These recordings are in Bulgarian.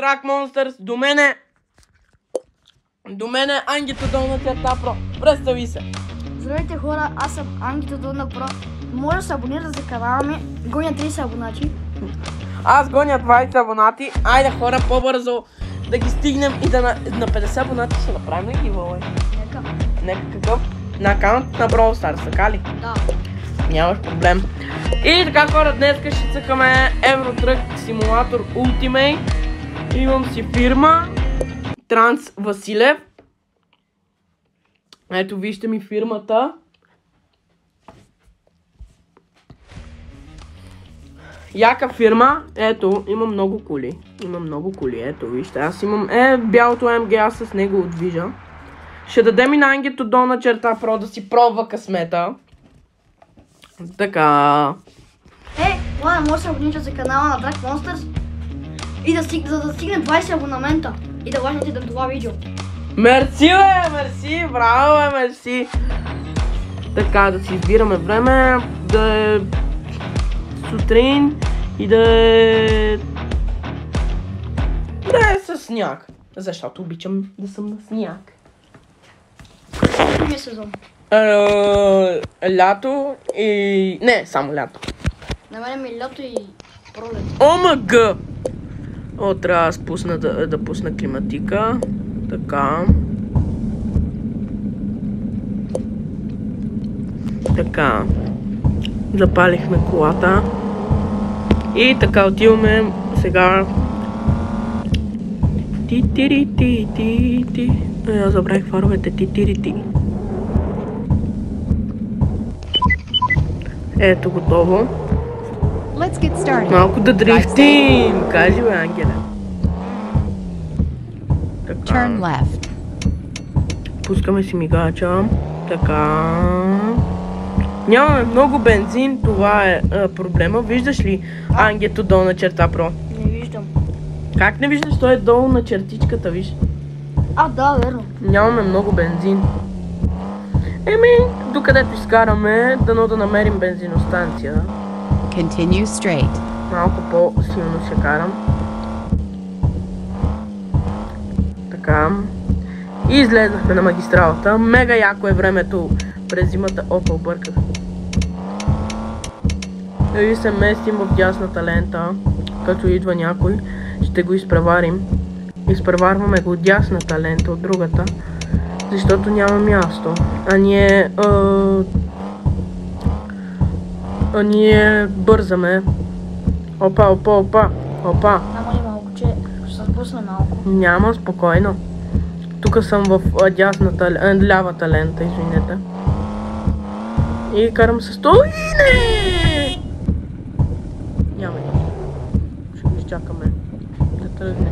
Track Monsters, до мене Ангито Долна черта Про. Представи се. Здравейте хора, аз съм Ангито Долна Про. Може да се абонирате за канала ми. Гоня 30 абонати. Аз гоня 20 абонати. Айде хора, по-бързо да ги стигнем и да на 50 абонати ще направим ли giveaway? Нека какъв? На акаунт на Brawl Stars, така ли? Да. Нямаш проблем. И така хора, днес ще цъкаме Euro Truck Simulator Ultimate. Имам си фирма Транс Василев. Ето вижте ми фирмата. Яка фирма. Ето, има много коли. Ето вижте, аз имам бялото МГ, аз с него отвижа. Ще дадем и на Ангито Долна черта Про да си пробва късмета. Така. Ладно, може да се абонирате за канала на Track Monsters и да стигне 20 абонамента и да лайкнете на това видео. Мерси бе, мерси, браво бе, мерси. Така, да си избираме време, да е сутрин и да е със сняг. Защото обичам да съм на сняг. Кои е сезон? Лято и... Не, само лято. На мен ми лято и пролет. ОМГ! О, трябва да пусна климатика. Така. Така. Запалихме колата. И така отиваме сега. Ти-ти-ри-ти-ти-ти. Я забравих фаровете. Ти-ти-ри-ти. Ето, готово. Малко да дрифтим! Кажи бе, Ангеле. Turn left. Пускаме си мигача. Така. Нямаме много бензин, това е проблема. Виждаш ли Ангито Долна черта Про? Не виждам. Как не виждаш? Той е долу на чертичката, виж. Да, верно. Нямаме много бензин. Докъдето изкараме, дано да намерим бензиностанция. Continue straight. Малко по-силно ще карам. Така. И излезнахме на магистралата. Мега яко е времето през зимата. Опа, обърках. И се местим в дясната лента. Като идва някой, ще го изпреварим. Изпреварваме го от дясната лента, от другата. Защото няма място. А ние бързаме. Опа. Няма ли малко, че ще се спусна малко? Няма, спокойно. Тук съм в лявата лента, извинете. И карам с той. Не! Няма нищо. Ще го изчакаме да тръгне.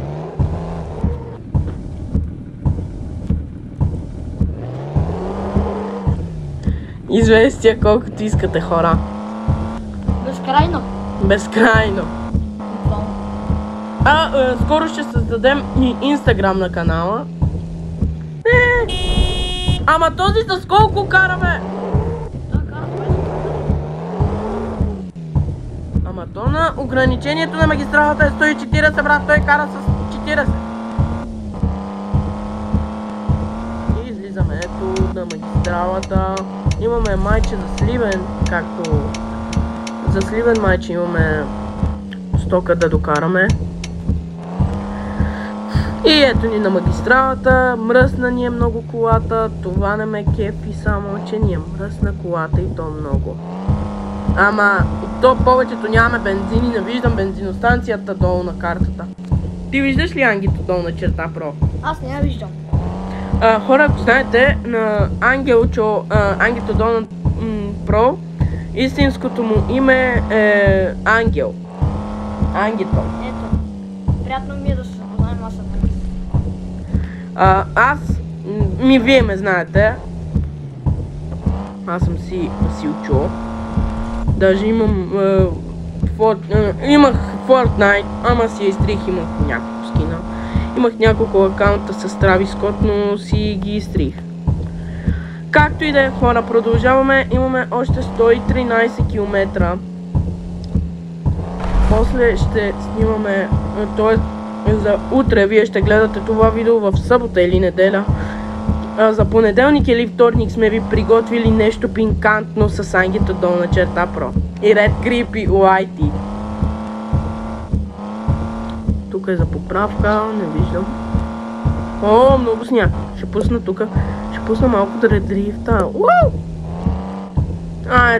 Известия колкото искате, хора. Безкрайно. Скоро ще създадем и Инстаграм на канала. Ама този с колко караме? Ама то на ограничението на магистралата е 140, брат, той кара с 40. И излизаме ето на магистралата. Имаме майче за Сливен, както за Сливен майче имаме стока да докараме. И ето ни на магистралата, мръсна ни е много колата, това не ме кефи, само че ни е мръсна колата и то много. Ама то повечето нямаме бензин и не виждам бензиностанцията долу на картата. Ти виждаш ли Ангито Долна черта Про? Аз не я виждам. Хора, ако знаете, на Ангито Долна Про, истинското му име е Ангел. Ангито. Ето. Приятно ми е да се запознаем, аз съм вие ме знаете. Аз съм си Василчо. Даже имам имах Fortnite, ама си я изтрих, имах няколко скина. Имах няколко акаунта с Travis Scott, но си ги изтрих. Както и да е, хора, продължаваме. Имаме още 113 км. После ще снимаме, т.е. за утре. Вие ще гледате това видео в събота или неделя. За понеделник или вторник сме ви приготвили нещо пикантно с Ангито долна черта Про и Red Creepy Whitey. Тук е за поправка, не виждам. О, много сняг. Ще пусна тук. Ще пусна малко да редрифта.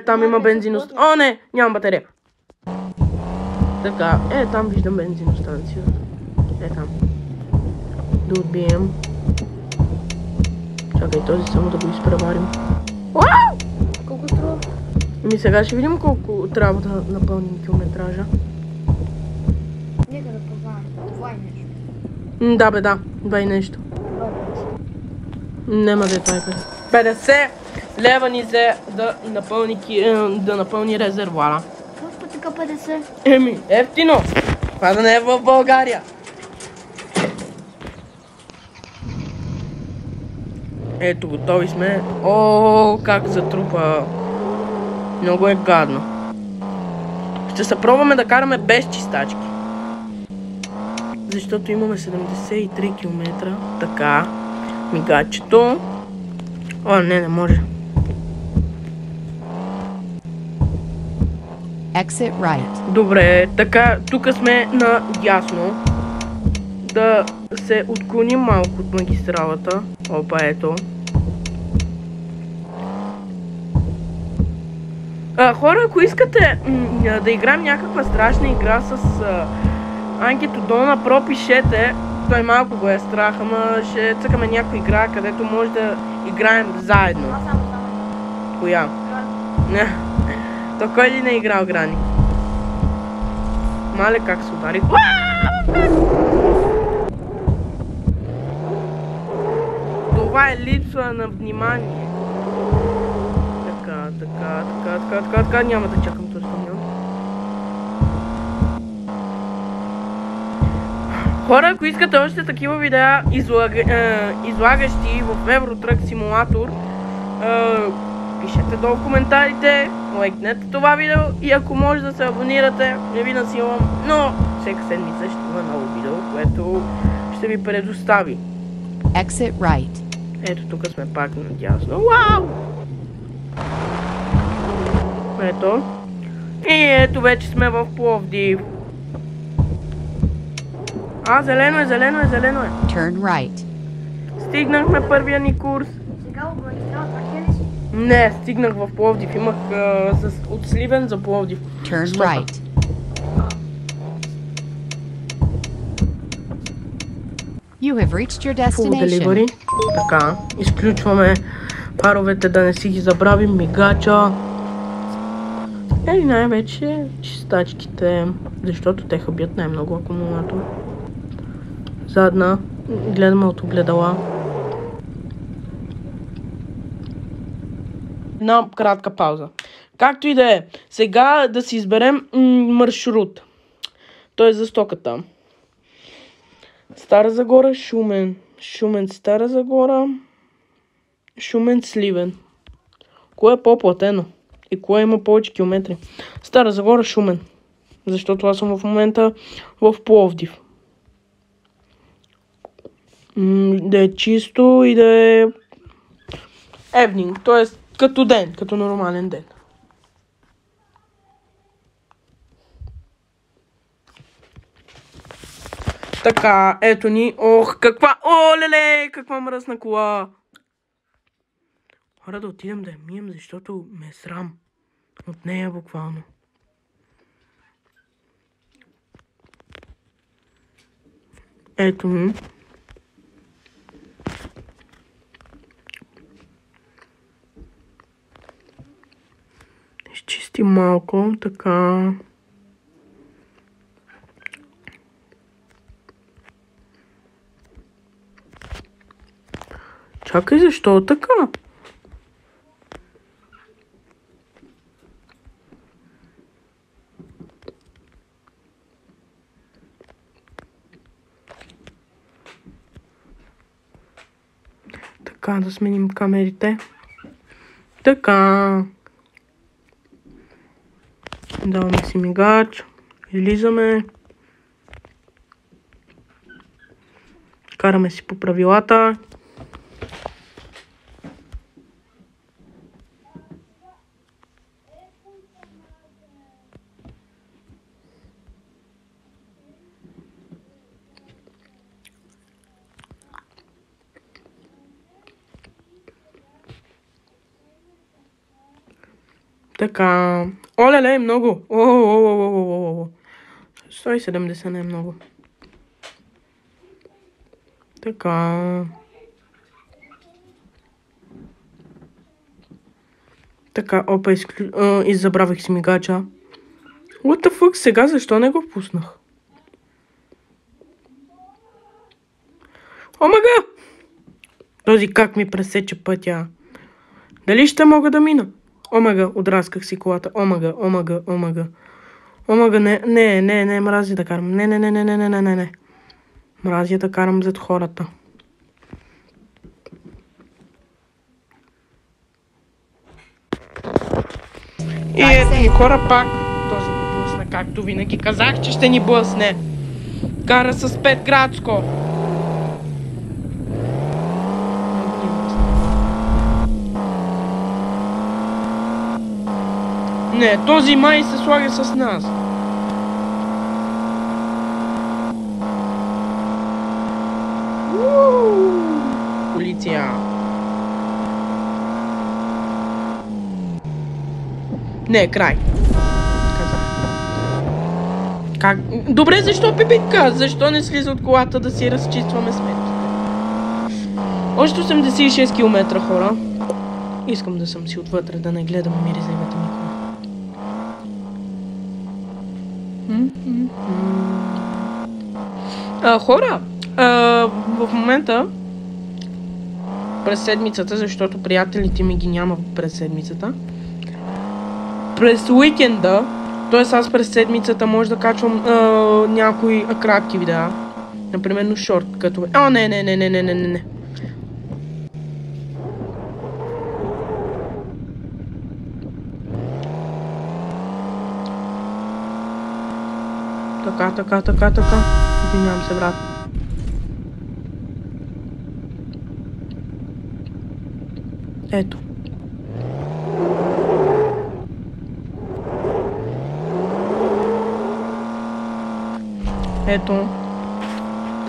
Там има бензиност. О, не! Нямам батерия. Така, там виждам бензиностанция. Там. Да отбием. Чакай този само да го изпреварим. Колко струва? Сега ще видим колко трябва да напълним километража. Нека да познавам. Това е нещо. Да бе, да. Това е нещо. Нема да е това. 50 лева ни взе да напълни резервуара. Какво така 50? Ефтино! Това да не е в България. Ето, готови сме. О, как затрупа. Много е гадно. Ще се пробваме да караме без чистачки. Защото имаме 73 км. Така. Мигачето. О, не може. Exit right. Добре, така, тук сме на дясно. Да се отклоним малко от магистралата. Опа, ето. Хора, ако искате да играем някаква страшна игра с Ангито долна Про, пишете. Той малко го е страх, ама ще цъкаме някаква игра, където може да играем заедно. Коя? Не. То кой ли не е играл Грани? Мале как се удари. Това е липса на внимание. Така. Няма да чакам този камион. Хора, ако искате още такива видеа, излагащи в Евротрък симулатор, пишете долу в коментарите, лайкнете това видео и ако може да се абонирате, не ви насилвам, но всека седмица ще има ново видео, което ще ви предостави. Exit right. Ето тук сме пак надясно. Вау! Ето. И ето вече сме в Пловдив. Зелено е. Turn right. Стигнахме първия ни курс. Сега облагистява тракия ли си? Не, стигнах в Пловдив. Имах от Сливен за Пловдив. Turn right. You have reached your destination. Така, изключваме паровете да не си ги забравим, мигача. И най-вече чистачките, защото те хабят най-много акумулатор. Задна, гледаме от огледала. Една кратка пауза. Както и да е, сега да си изберем маршрут. Той е за стоката. Стара Загора, Шумен. Шумен, Стара Загора. Шумен, Сливен. Кое е по-платено? И кое има повече километри? Стара Загора, Шумен. Защото аз съм в момента в Пловдив. Да е чисто и да е евнинг. Т.е. като ден, като нормален ден. Така, ето ни. Ох, каква... О, леле, каква мръсна кола. Хора, да отидем да я мием, защото ме е срам. От нея буквално. Ето ми. Изчистим малко, така. Чакай, защо така? Така, да сменим камерите. Така. Даваме си мигач. Излизаме. караме си по правилата. Така. Оле, много. 170 не е много. Така. Така, опа, забравих си мигача. What the fuck, сега защо не го пуснах? Омага! Този как ми пресече пътя. Дали ще мога да мина? Омага, отрасках си колата. Омага. Омага, не, мрази да карам. Не. Мрази да карам зад хората. И ето ни хора пак. Този ни блъсна, както винаги казах, че ще ни блъсне. Кара с 5 градско. Не, този май се слага с нас. Полиция. Не, край. Казах. Как? Добре, защо пипитка? Защо не слиза от колата да си разчистваме сметките? Още 86 км, хора. Искам да съм си отвътре, да не гледам миризливата ми кола. Хора, в момента през седмицата, защото приятелите ми ги няма през седмицата, през уикенда, т.е. аз през седмицата може да качвам някои кратки видеа, например шорт, като... не. Така. Извинявам се, брат. Ето. Ето.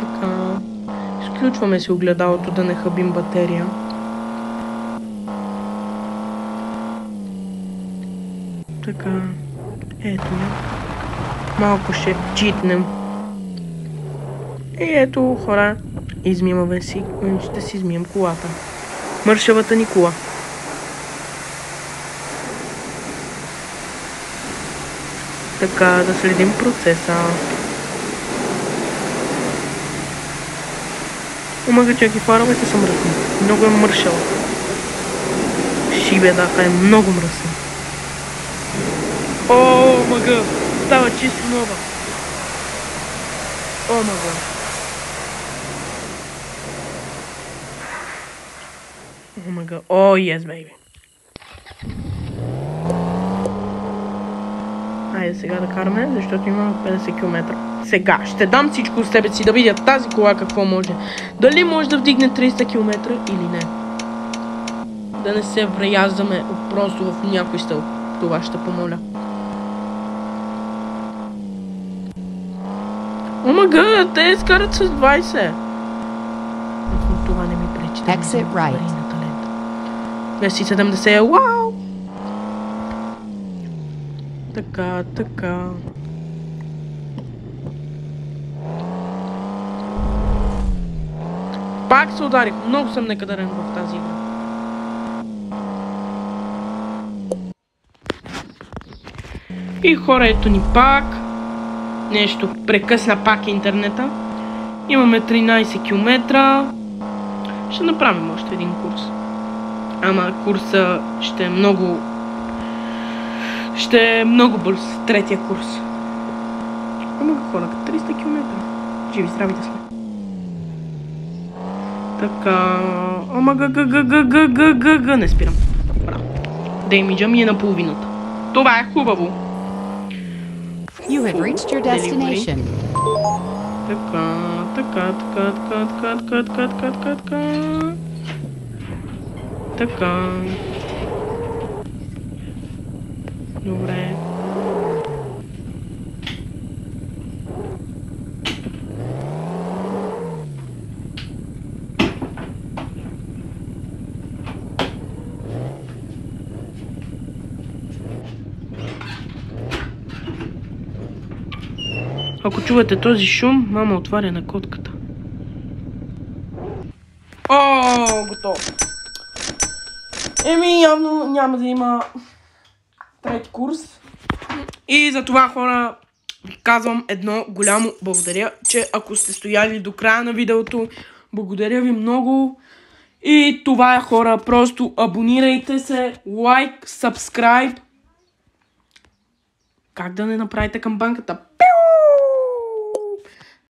Така. Изключваме си огледалото да не хабим батерия. Така. Ето. Малко ще читнем. И ето, хора, измиваме си. Ще си измием колата. Мършавата ни кола. Така, да следим процеса. Омага, чакай, фаровете са мръсни. Много е мършава. Шибедака е много мръсна. О, мага! Става чисто нова. О, мага. О, мага. О, yes, baby. Айде сега да караме, защото имаме 50 км. Сега ще дам всичко от себе си да видя тази кола какво може. Дали може да вдигне 300 км или не. Да не се врязваме просто в някой стълб. Това ще помоля. Омага, те изкарат с 20. Това не ми пречи. Exit right. 270, вау! Така. Пак се ударих. Много съм некадърен в тази игра. И хора, ето ни пак. Нещо прекъсна пак интернета. Имаме 13 км. Ще направим още един курс. Ама курса ще е много бърз. Третия курс. Ама хора, 300 км. Живи, здрави да сме. Така. Ама га. Не спирам. Браво. Деймиджа ми е на половината. Това е хубаво. You have reached your destination. Така. Така. Добре. Ако чувате този шум, мама отваря на котката. О, готово. Явно няма да има трети курс. И за това, хора, ви казвам едно голямо благодаря, че ако сте стояли до края на видеото, благодаря ви много. И това е, хора, просто абонирайте се, лайк, сабскрайб. Как да не направите камбанката?